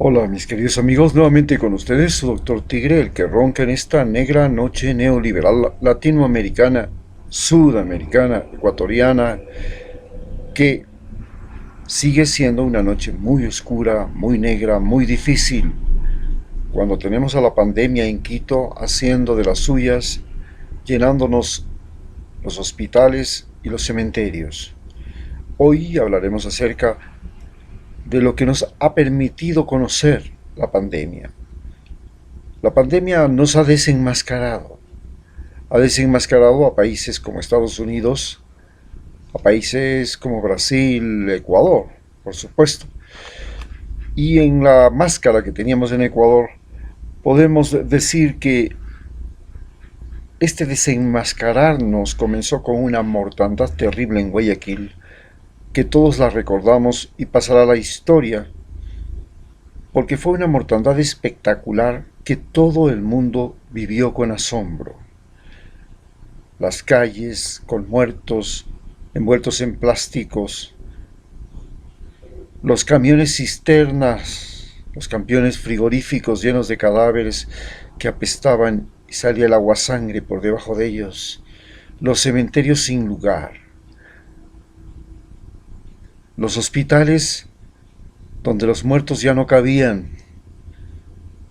Hola mis queridos amigos, nuevamente con ustedes su doctor Tigre, el que ronca en esta negra noche neoliberal latinoamericana, sudamericana, ecuatoriana, que sigue siendo una noche muy oscura, muy negra, muy difícil, cuando tenemos a la pandemia en Quito haciendo de las suyas, llenándonos los hospitales y los cementerios. Hoy hablaremos acerca de lo que nos ha permitido conocer la pandemia. La pandemia nos ha desenmascarado a países como Estados Unidos, a países como Brasil, Ecuador, por supuesto. Y en la máscara que teníamos en Ecuador, podemos decir que este desenmascararnos comenzó con una mortandad terrible en Guayaquil, que todos la recordamos y pasará a la historia, porque fue una mortandad espectacular que todo el mundo vivió con asombro. Las calles con muertos envueltos en plásticos, los camiones cisternas, los camiones frigoríficos llenos de cadáveres que apestaban y salía el agua sangre por debajo de ellos, los cementerios sin lugar, los hospitales donde los muertos ya no cabían,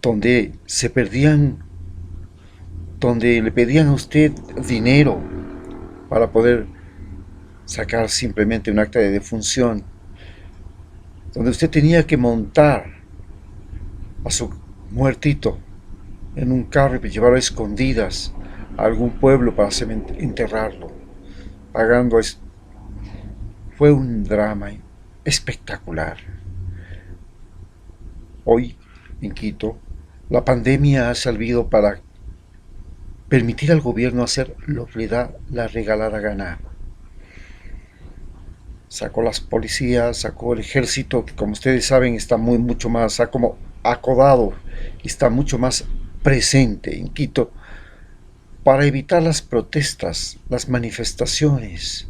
donde se perdían, donde le pedían a usted dinero para poder sacar simplemente un acta de defunción, donde usted tenía que montar a su muertito en un carro y llevarlo a escondidas a algún pueblo para enterrarlo, pagando. Fue un drama espectacular. Hoy, en Quito, la pandemia ha servido para permitir al gobierno hacer lo que le da la regalada gana. Sacó las policías, sacó el ejército, que como ustedes saben está mucho más, ha como acodado, está mucho más presente en Quito para evitar las protestas, las manifestaciones.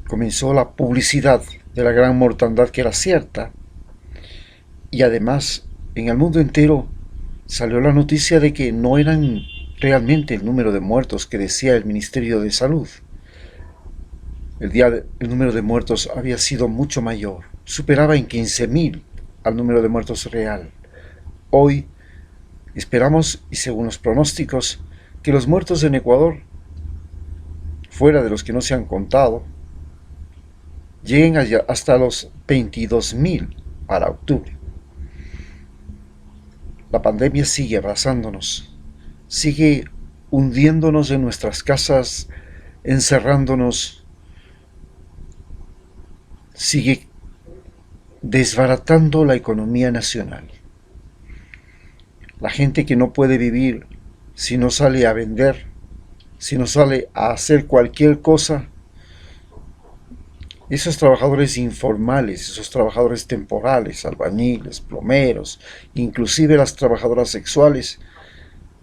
Comenzó la publicidad de la gran mortandad que era cierta, y además en el mundo entero salió la noticia de que no eran realmente el número de muertos que decía el Ministerio de Salud. El número de muertos había sido mucho mayor, superaba en 15.000 al número de muertos real. Hoy esperamos, y según los pronósticos, que los muertos en Ecuador, fuera de los que no se han contado, lleguen hasta los 22.000 para octubre. La pandemia sigue abrazándonos, sigue hundiéndonos en nuestras casas, encerrándonos, sigue desbaratando la economía nacional. La gente que no puede vivir si no sale a vender, si no sale a hacer cualquier cosa, esos trabajadores informales, esos trabajadores temporales, albañiles, plomeros, inclusive las trabajadoras sexuales,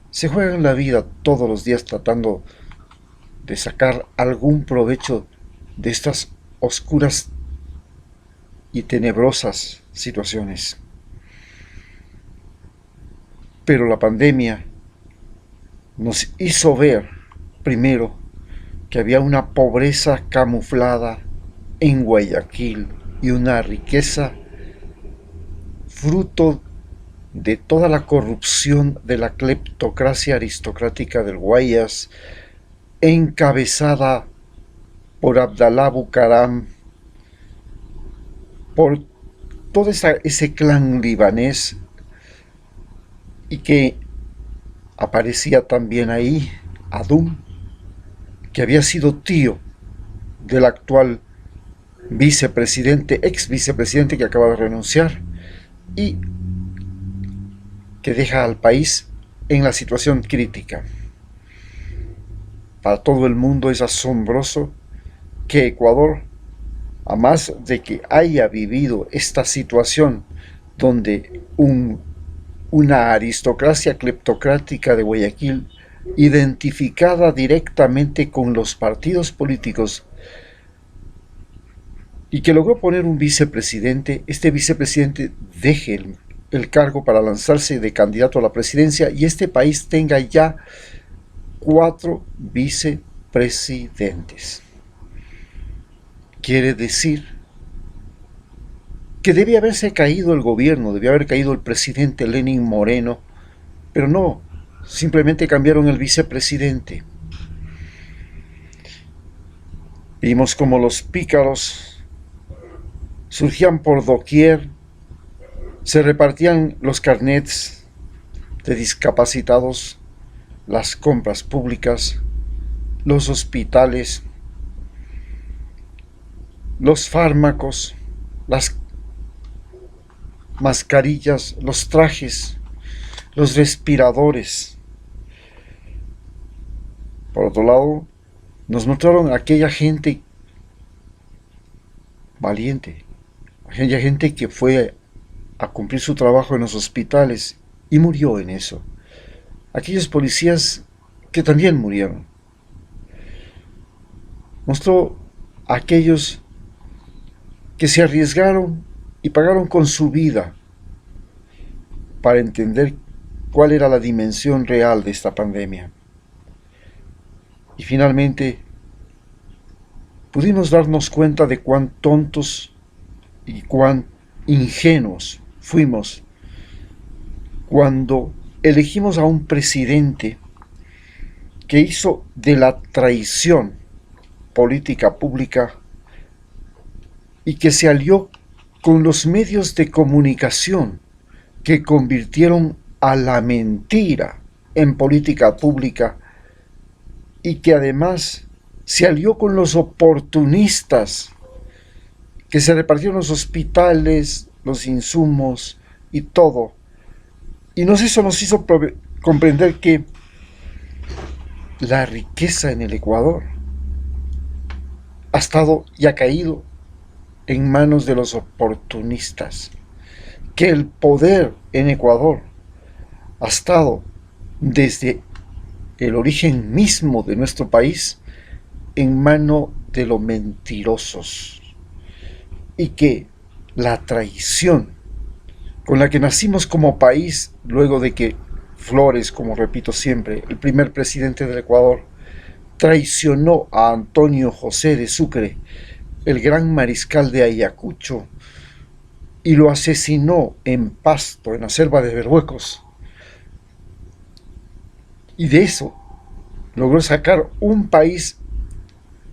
se juegan la vida todos los días tratando de sacar algún provecho de estas oscuras y tenebrosas situaciones. Pero la pandemia nos hizo ver, primero, que había una pobreza camuflada en Guayaquil y una riqueza fruto de toda la corrupción de la cleptocracia aristocrática del Guayas, encabezada por Abdalá Bucaram, por todo ese clan libanés, y que aparecía también ahí Adum, que había sido tío del actual ex vicepresidente que acaba de renunciar y que deja al país en la situación crítica. Para todo el mundo es asombroso que Ecuador, a más de que haya vivido esta situación donde una aristocracia cleptocrática de Guayaquil, identificada directamente con los partidos políticos, y que logró poner un vicepresidente. Este vicepresidente deje el cargo para lanzarse de candidato a la presidencia y este país tenga ya 4 vicepresidentes. Quiere decir que debía haberse caído el gobierno, debía haber caído el presidente Lenín Moreno, pero no, simplemente cambiaron el vicepresidente. Vimos como los pícaros surgían por doquier, se repartían los carnets de discapacitados, las compras públicas, los hospitales, los fármacos, las mascarillas, los trajes, los respiradores. Por otro lado, nos mostraron a aquella gente valiente, aquella gente que fue a cumplir su trabajo en los hospitales y murió en eso. Aquellos policías que también murieron. Mostró a aquellos que se arriesgaron y pagaron con su vida para entender cuál era la dimensión real de esta pandemia. Y finalmente pudimos darnos cuenta de cuán tontos y cuán ingenuos fuimos cuando elegimos a un presidente que hizo de la traición política pública y que se alió con los medios de comunicación que convirtieron a la mentira en política pública y que además se alió con los oportunistas que se repartieron los hospitales, los insumos y todo. Y eso nos hizo comprender que la riqueza en el Ecuador ha estado y ha caído en manos de los oportunistas, que el poder en Ecuador ha estado desde el origen mismo de nuestro país en mano de los mentirosos, y que la traición con la que nacimos como país, luego de que Flores, como repito siempre, el primer presidente del Ecuador, traicionó a Antonio José de Sucre, el gran mariscal de Ayacucho, y lo asesinó en Pasto, en la selva de Berruecos. Y de eso logró sacar un país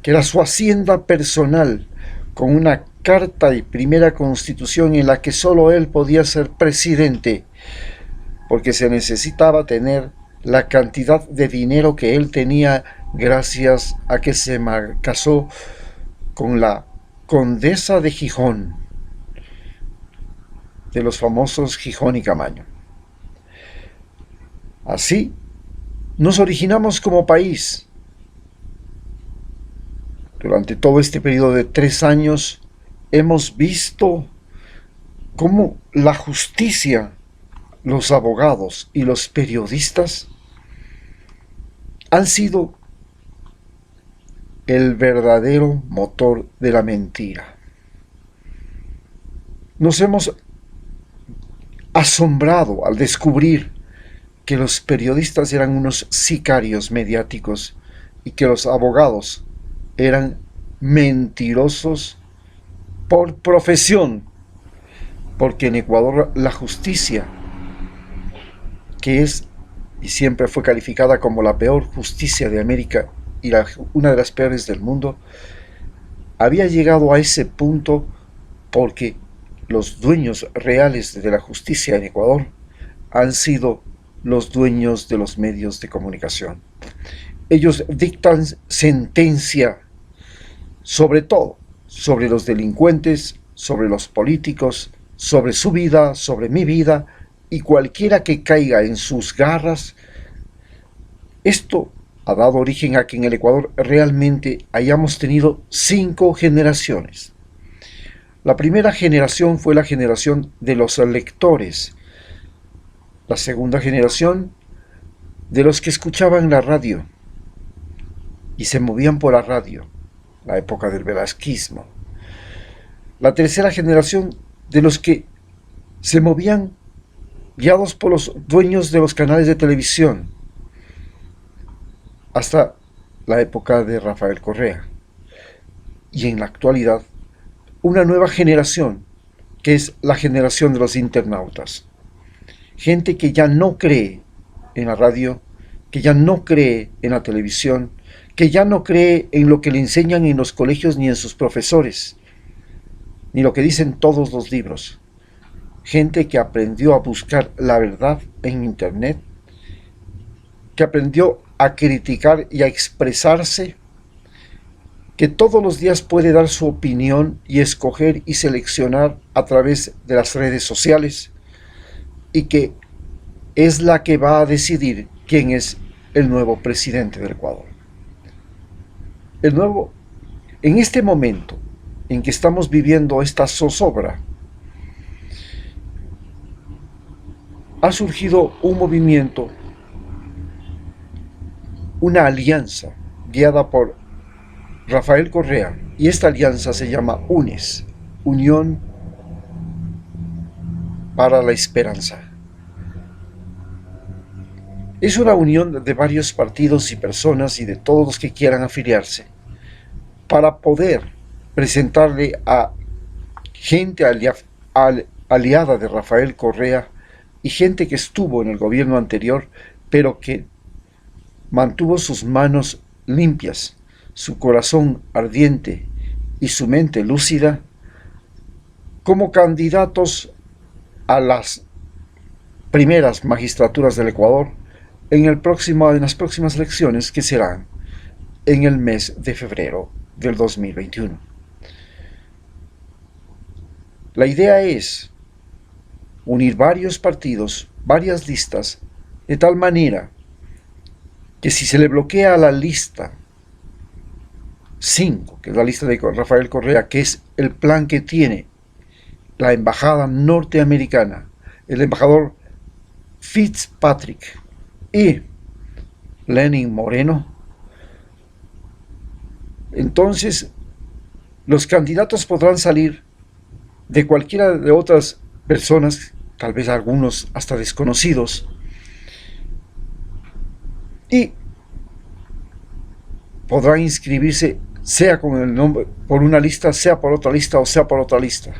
que era su hacienda personal, con una carta y primera constitución en la que solo él podía ser presidente, porque se necesitaba tener la cantidad de dinero que él tenía gracias a que se casó con la condesa de Gijón, de los famosos Gijón y Camaño. Así nos originamos como país. Durante todo este periodo de 3 años hemos visto cómo la justicia, los abogados y los periodistas han sido el verdadero motor de la mentira. Nos hemos asombrado al descubrir que los periodistas eran unos sicarios mediáticos y que los abogados eran mentirosos por profesión, porque en Ecuador la justicia, que es y siempre fue calificada como la peor justicia de América y una de las peores del mundo, había llegado a ese punto porque los dueños reales de la justicia en Ecuador han sido los dueños de los medios de comunicación. Ellos dictan sentencia sobre todo, sobre los delincuentes, sobre los políticos, sobre su vida, sobre mi vida, y cualquiera que caiga en sus garras. Esto ha dado origen a que en el Ecuador realmente hayamos tenido 5 generaciones. La primera generación fue la generación de los lectores. La segunda generación de los que escuchaban la radio y se movían por la radio, la época del velasquismo. la tercera generación de los que se movían guiados por los dueños de los canales de televisión, hasta la época de Rafael Correa. Y en la actualidad, una nueva generación, que es la generación de los internautas. Gente que ya no cree en la radio, que ya no cree en la televisión, que ya no cree en lo que le enseñan en los colegios ni en sus profesores, ni lo que dicen todos los libros. Gente que aprendió a buscar la verdad en Internet, que aprendió a criticar y a expresarse, que todos los días puede dar su opinión y escoger y seleccionar a través de las redes sociales, y que es la que va a decidir quién es el nuevo presidente del Ecuador. En este momento en que estamos viviendo esta zozobra, ha surgido un movimiento, una alianza guiada por Rafael Correa, y esta alianza se llama UNES, Unión para la Esperanza. Es una unión de varios partidos y personas y de todos los que quieran afiliarse para poder presentarle a gente aliada de Rafael Correa y gente que estuvo en el gobierno anterior, pero que mantuvo sus manos limpias, su corazón ardiente y su mente lúcida, como candidatos a las primeras magistraturas del Ecuador en las próximas elecciones, que serán en el mes de febrero del 2021. La idea es unir varios partidos, varias listas, de tal manera que si se le bloquea a la lista 5, que es la lista de Rafael Correa, que es el plan que tiene la embajada norteamericana, el embajador Fitzpatrick y Lenin Moreno, entonces los candidatos podrán salir de cualquiera de otras personas, tal vez algunos hasta desconocidos, y podrán inscribirse sea con el nombre por una lista, sea por otra lista o sea por otra lista,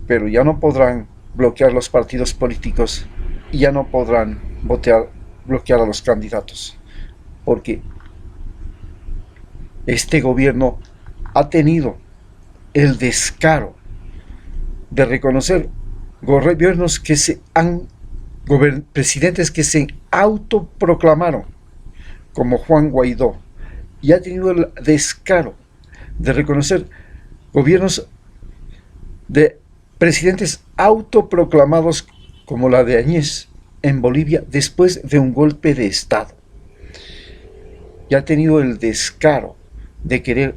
pero ya no podrán bloquear los partidos políticos y ya no podrán bloquear a los candidatos, porque este gobierno ha tenido el descaro de reconocer gobiernos presidentes que se autoproclamaron como Juan Guaidó, y ha tenido el descaro de reconocer gobiernos de presidentes autoproclamados como la de Áñez en Bolivia después de un golpe de Estado. Y ha tenido el descaro de querer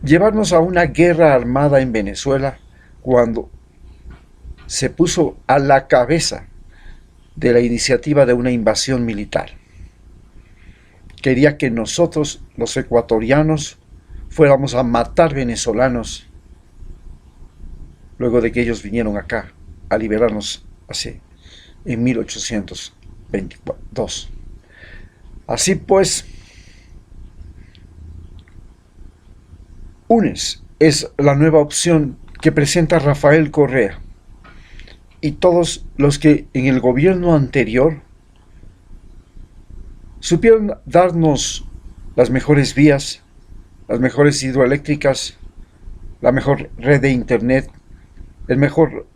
llevarnos a una guerra armada en Venezuela, cuando se puso a la cabeza de la iniciativa de una invasión militar. Quería que nosotros, los ecuatorianos, fuéramos a matar venezolanos luego de que ellos vinieron acá a liberarnos en 1822. Así pues, UNES es la nueva opción que presenta Rafael Correa, y todos los que en el gobierno anterior supieron darnos las mejores vías, las mejores hidroeléctricas, la mejor red de internet, la mejor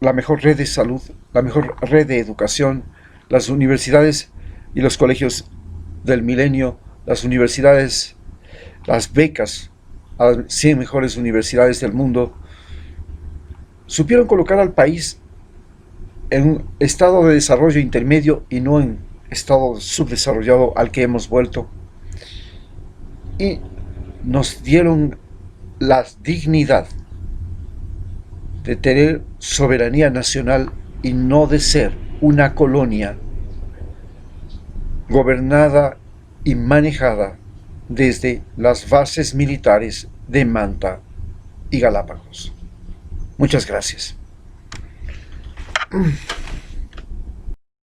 red de salud, la mejor red de educación, las universidades y los colegios del milenio, las universidades, las becas a las 100 mejores universidades del mundo. Supieron colocar al país en un estado de desarrollo intermedio y no en estado subdesarrollado al que hemos vuelto, y nos dieron la dignidad de tener soberanía nacional y no de ser una colonia gobernada y manejada desde las bases militares de Manta y Galápagos. Muchas gracias.